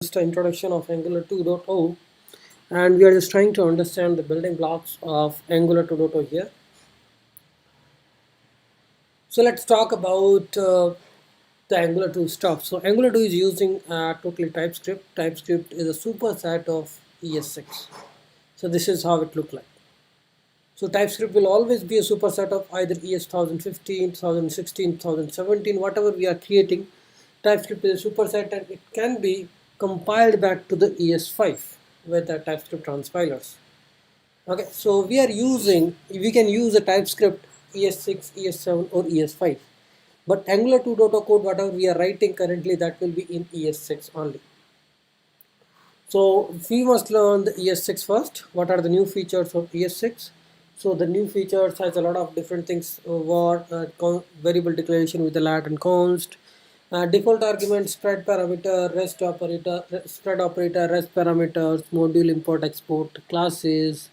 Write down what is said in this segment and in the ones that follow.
just an introduction of Angular 2.0, and we are just trying to understand the building blocks of Angular 2.0 here. So let's talk about the Angular 2 stuff. So Angular 2 is using totally TypeScript. TypeScript is a superset of ES6. So this is how it looks like. So TypeScript will always be a superset of either ES 2015, 2016, 2017, whatever we are creating. TypeScript is a superset and it can be compiled back to the ES5 with the TypeScript transpilers. Okay, so we can use a TypeScript ES6, ES7 or ES5. But Angular 2.0 code, whatever we are writing currently, that will be in ES6 only. So we must learn the ES6 first. What are the new features of ES6? So the new features has a lot of different things. Variable declaration with the lat and const, default argument, spread parameter, spread operator, rest parameters, module import export, classes,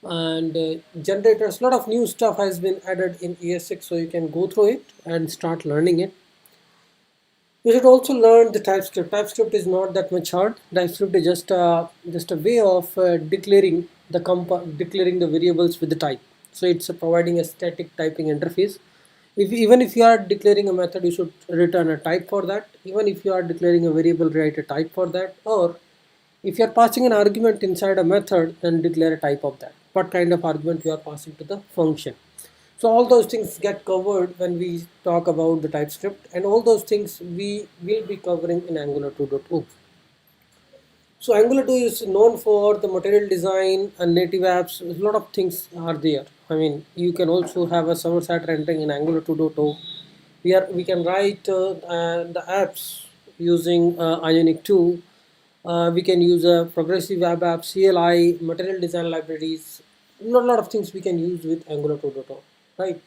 and generators. A lot of new stuff has been added in ES6, so you can go through it and start learning it. You should also learn the TypeScript. TypeScript is not that much hard. TypeScript is just a way of declaring the variables with the type. So it's providing a static typing interface. Even if you are declaring a method, you should return a type for that. Even if you are declaring a variable, write a type for that. Or if you are passing an argument inside a method, then declare a type of that. What kind of argument you are passing to the function. So all those things get covered when we talk about the TypeScript, and all those things we will be covering in Angular 2.0. So Angular 2 is known for the material design and native apps. A lot of things are there. I mean, you can also have a server-side rendering in Angular 2.0. We can write the apps using Ionic 2. We can use a progressive web app, CLI, material design libraries. A lot of things we can use with Angular 2.0, right?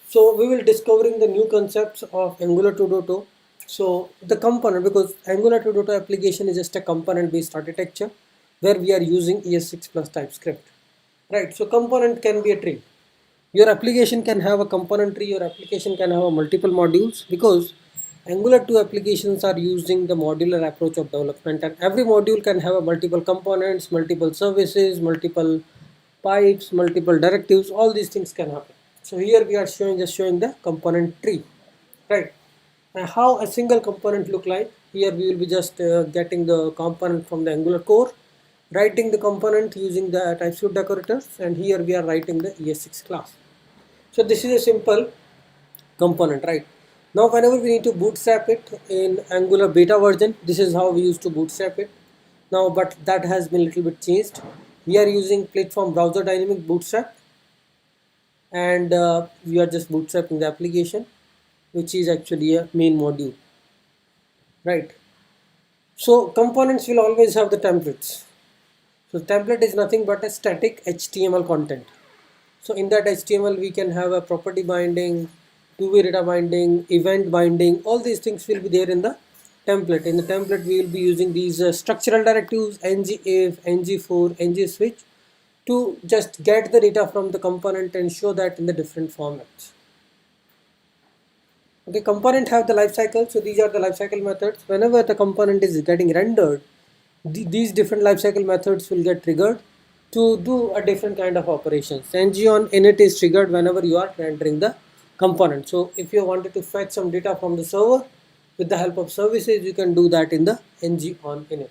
So we will discovering the new concepts of Angular 2.0. So the component, because Angular 2.0 application is just a component based architecture where we are using ES6 plus TypeScript, right? So component can be a tree. Your application can have a component tree, your application can have a multiple modules, because Angular 2 applications are using the modular approach of development, and every module can have a multiple components, multiple services, multiple pipes, multiple directives. All these things can happen. So here we are just showing the component tree, right? And how a single component look like. Here we will be just getting the component from the Angular core, writing the component using the TypeScript decorators, and here we are writing the ES6 class. So this is a simple component, right? Now whenever we need to bootstrap it in Angular beta version, this is how we used to bootstrap it. Now, but that has been a little bit changed. We are using platform browser dynamic bootstrap, and we are just bootstrapping the application, which is actually a main module, right? So components will always have the templates. So template is nothing but a static HTML content. So in that HTML we can have a property binding, two-way data binding, event binding. All these things will be there in the template. In the template we will be using these structural directives, ngIf, ngFor, ngSwitch, to just get the data from the component and show that in the different formats. Okay, component have the lifecycle. So these are the lifecycle methods. Whenever the component is getting rendered, these different lifecycle methods will get triggered to do a different kind of operations. ng on init is triggered whenever you are rendering the component. So if you wanted to fetch some data from the server with the help of services, you can do that in the ng on init.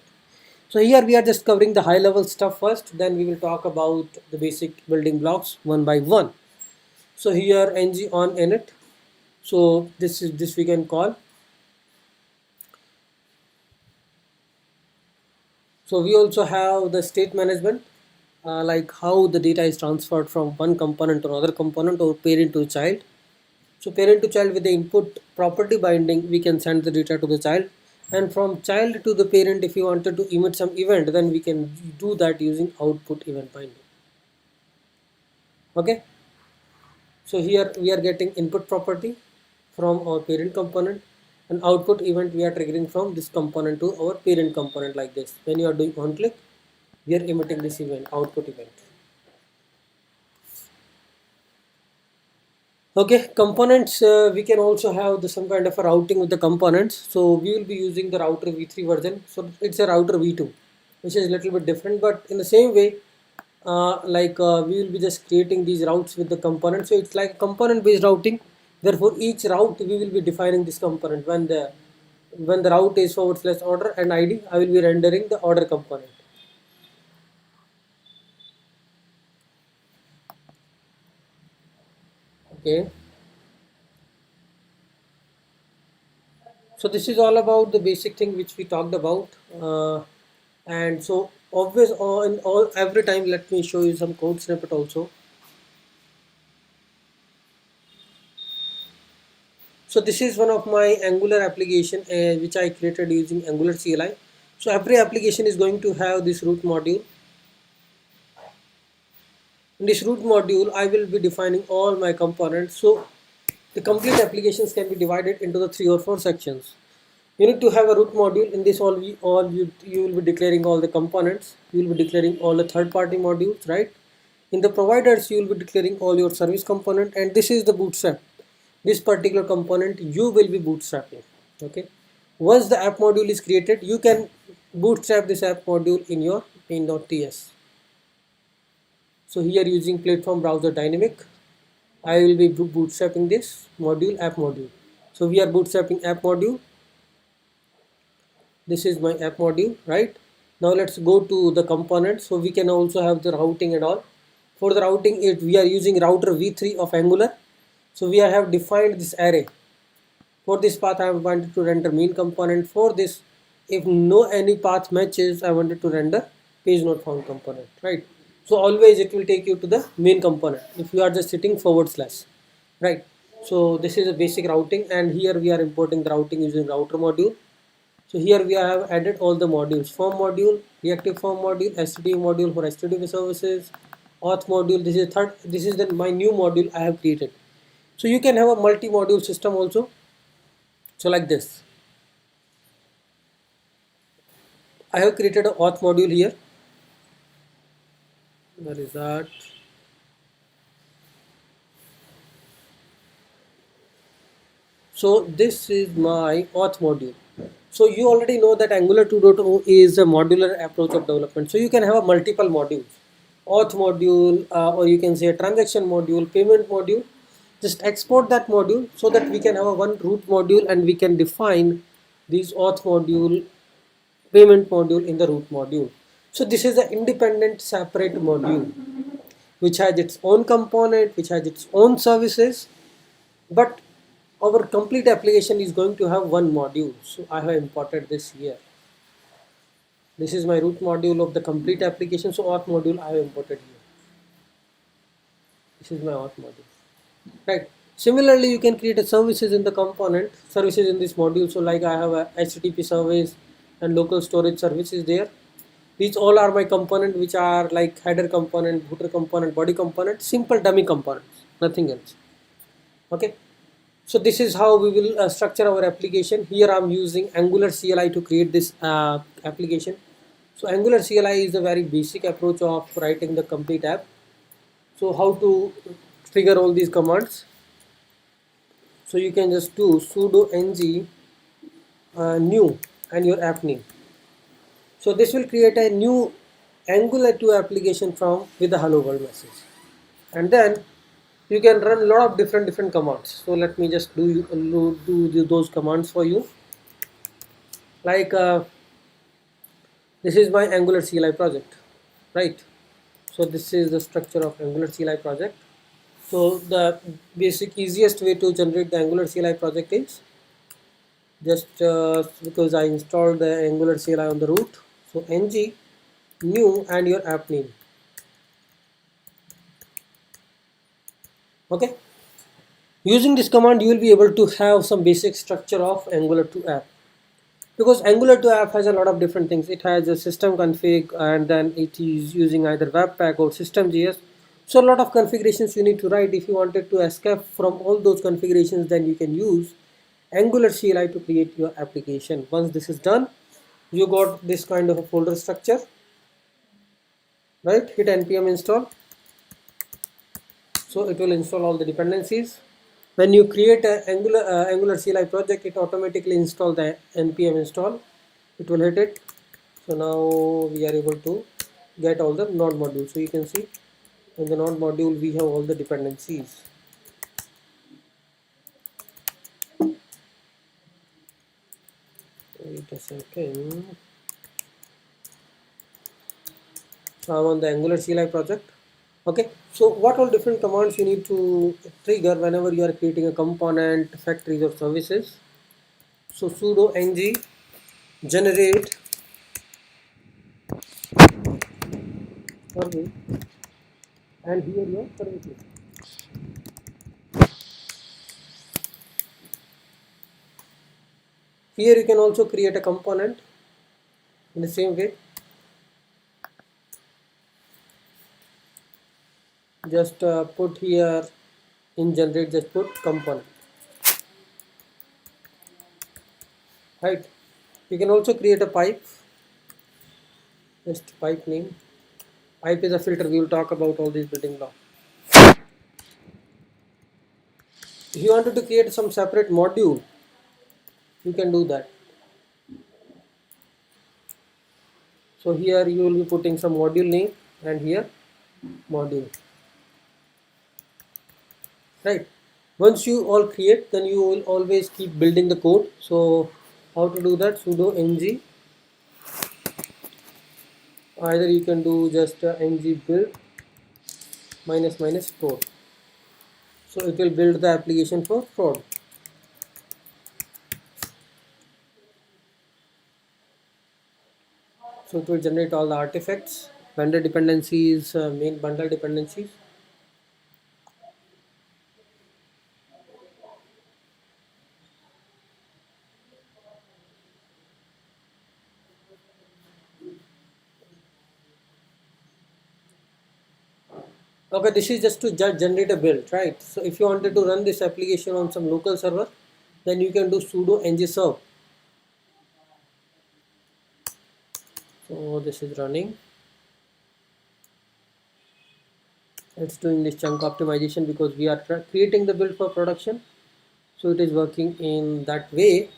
So here we are just covering the high level stuff first, then we will talk about the basic building blocks one by one. So here ng on init. So this we can call. So we also have the state management, like how the data is transferred from one component to another component, or parent to child. So parent to child, with the input property binding, we can send the data to the child, and from child to the parent, if you wanted to emit some event, then we can do that using output event binding. Okay. So here we are getting input property from our parent component, and output event we are triggering from this component to our parent component, like this. When you are doing on click, we are emitting this event, output event. Okay, components, we can also have some kind of a routing with the components. So we will be using the router v3 version. So it's a router v2, which is a little bit different, but in the same way, we will be just creating these routes with the components. So it's like component based routing. Therefore, each route we will be defining this component. When the route is / order and ID, I will be rendering the order component. Okay. So this is all about the basic thing which we talked about, and so always on all every time, let me show you some code snippet also. So this is one of my Angular application which I created using Angular CLI. So every application is going to have this root module. In this root module, I will be defining all my components. So the complete applications can be divided into the 3 or 4 sections. You need to have a root module. In this you will be declaring all the components. You will be declaring all the third-party modules, right? In the providers, you will be declaring all your service component, and this is the bootstrap. This particular component you will be bootstrapping. Okay. Once the app module is created, you can bootstrap this app module in your main.ts. So here using platform browser dynamic, I will be bootstrapping this module, app module. So we are bootstrapping app module. This is my app module, right? Now let's go to the components. So we can also have the routing and all. For the routing, we are using router v3 of Angular. So we have defined this array. For this path, I wanted to render main component. For this, if no any path matches, I wanted to render page not found component, right? So always it will take you to the main component if you are just hitting /, right? So this is a basic routing, and here we are importing the routing using router module. So here we have added all the modules: form module, reactive form module, HTTP module for HTTP services, auth module. This is third. This is my new module I have created. So you can have a multi-module system also. So like this, I have created an auth module here. Where is that? So this is my auth module. So you already know that Angular 2.0 is a modular approach of development. So you can have a multiple modules, auth module, or you can say a transaction module, payment module. Just export that module so that we can have a one root module, and we can define these auth module, payment module in the root module. So this is an independent separate module which has its own component, which has its own services, but our complete application is going to have one module. So I have imported this here. This is my root module of the complete application. So auth module I have imported here. This is my auth module, right? Similarly, you can create a services in the component, services in this module. So like I have a HTTP service and local storage services there. These all are my component, which are like header component, footer component, body component, simple dummy components, nothing else. Okay. So this is how we will structure our application. Here I'm using Angular CLI to create this application. So Angular CLI is a very basic approach of writing the complete app. So how to figure all these commands? So you can just do sudo ng new and your app name. So this will create a new Angular 2 application from with the hello world message, and then you can run a lot of different commands. So let me just do those commands for you. Like this is my Angular CLI project, right? So this is the structure of Angular CLI project. So the basic easiest way to generate the Angular CLI project is just because I installed the Angular CLI on the root. So ng new and your app name. Okay. Using this command, you will be able to have some basic structure of Angular 2 app, because Angular 2 app has a lot of different things. It has a system config, and then it is using either Webpack or system.js. So a lot of configurations you need to write. If you wanted to escape from all those configurations, then you can use Angular CLI to create your application. Once this is done, you got this kind of a folder structure, right? Hit npm install. So it will install all the dependencies. When you create a Angular CLI project, it automatically install the npm install. It will hit it. So now we are able to get all the node modules. So you can see in the node module we have all the dependencies. Wait a second. So I'm on the Angular CLI project. Okay, so what all different commands you need to trigger whenever you are creating a component, factories or services. So sudo ng generate service and here your services. Here you can also create a component in the same way. Just put here in generate, just put component. Right. You can also create a pipe. Just pipe name. Pipe is a filter. We will talk about all these building blocks. If you wanted to create some separate module, you can do that. So here you will be putting some module name and here module. Right. Once you all create, then you will always keep building the code. So how to do that? Sudo ng. Either you can do just ng build -- fraud. So it will build the application for fraud. So it will generate all the artifacts, vendor dependencies, main bundle dependencies. Okay, this is just to generate a build, right? So if you wanted to run this application on some local server, then you can do sudo ng serve. So this is running. It's doing this chunk optimization because we are creating the build for production. So it is working in that way.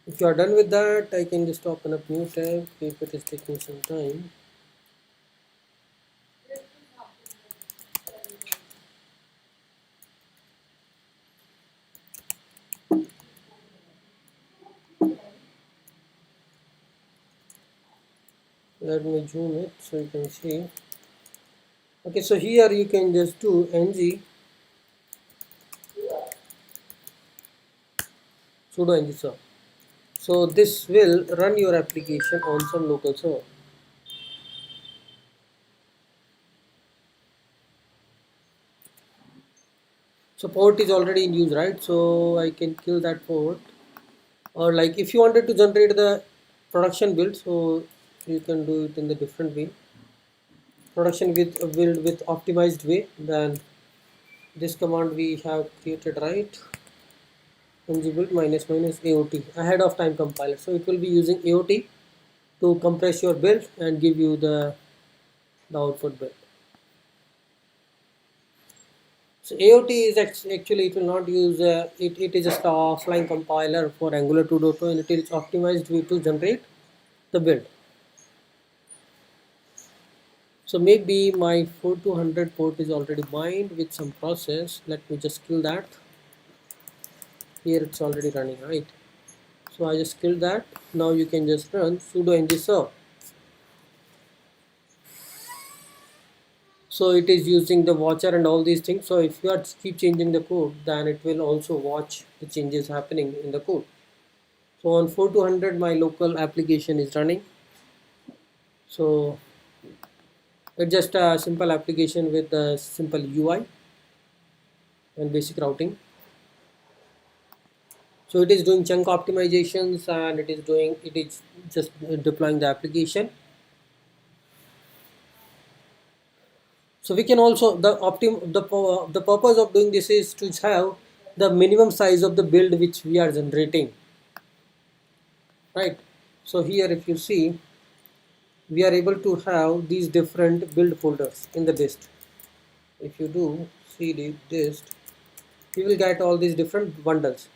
If you are done with that, I can just open up new tab if it is taking some time. Let me zoom it so you can see. Okay, so here you can just do ng sudo ng serve. So this will run your application on some local server. So port is already in use, right? So I can kill that port. Or like if you wanted to generate the production build, so you can do it in the different way. Production with a build with optimized way, then this command we have created, right? ng build -- aot ahead of time compiler. So it will be using aot to compress your build and give you the output build. So AOT is actually, it will not use it is just an offline compiler for Angular 2.0 and it is optimized way to generate the build. So maybe my 4200 port is already bind with some process. Let me just kill that. Here it's already running, right? So I just killed that. Now you can just run sudo ng serve. So it is using the watcher and all these things. So if you are keep changing the code, then it will also watch the changes happening in the code. So on 4200 my local application is running. So it's just a simple application with a simple UI and basic routing. So it is doing chunk optimizations and it is just deploying the application. So we can also the purpose of doing this is to have the minimum size of the build which we are generating, right? So here if you see, we are able to have these different build folders in the dist. If you do cd dist you will get all these different bundles.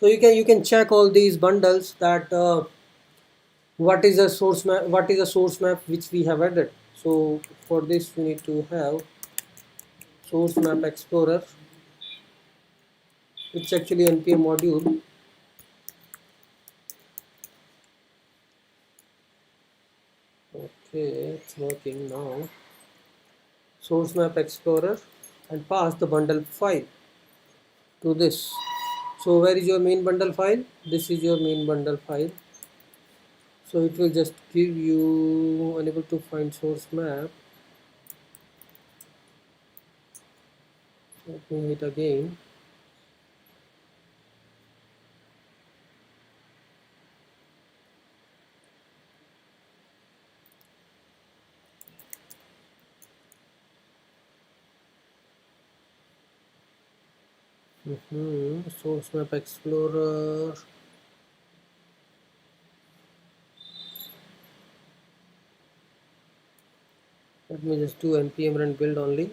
So you can check all these bundles that what is a source map which we have added. So for this we need to have source map explorer. It's actually npm module. Okay, it's working now. Source map explorer, and pass the bundle file to this. So where is your main bundle file? This is your main bundle file. So it will just give you unable to find source map. Let me hit again. Source map explorer. Let me just do npm run build only.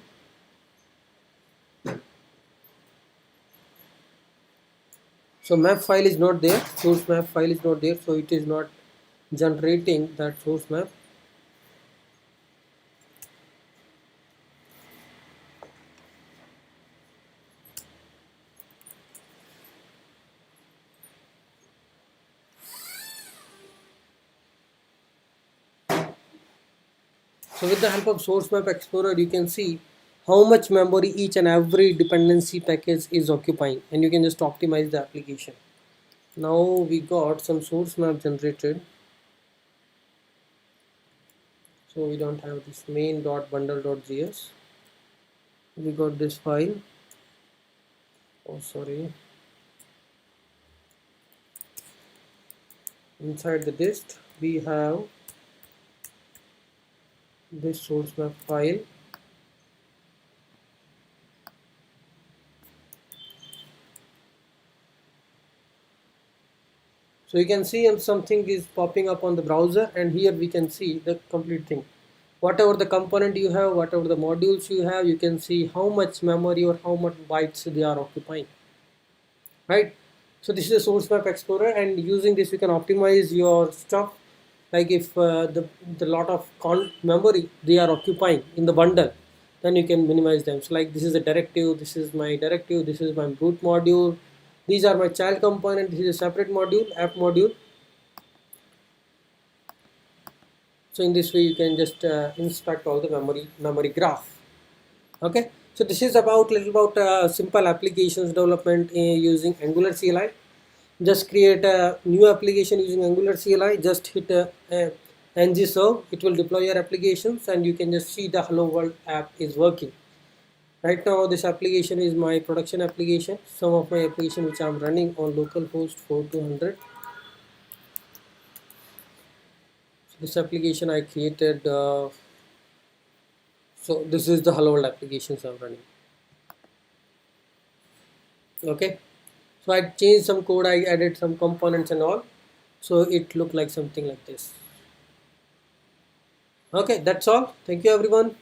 So map file is not there, source map file is not there, so it is not generating that source map. So with the help of source map explorer, you can see how much memory each and every dependency package is occupying, and you can just optimize the application. Now we got some source map generated. So we don't have this main.bundle.js. We got this file. Oh, sorry. Inside the dist, we have this source map file. So you can see something is popping up on the browser, and here we can see the complete thing. Whatever the component you have, whatever the modules you have, you can see how much memory or how much bytes they are occupying, right? So this is a source map explorer, and using this you can optimize your stuff. Like if the lot of memory they are occupying in the bundle, then you can minimize them. So like this is a directive, this is my directive, this is my root module, these are my child component, this is a separate module, app module. So in this way you can just inspect all the memory graph. Okay, so this is about simple applications development using Angular CLI. Just create a new application using Angular CLI. Just hit ng serve. It will deploy your applications, and you can just see the hello world app is working. Right now this application is my production application, some of my application which I am running on localhost 4200. So this application I created, so this is the hello world applications I'm running. Okay, so I changed some code, I added some components and all, so it looked like something like this. Okay, that's all. Thank you everyone.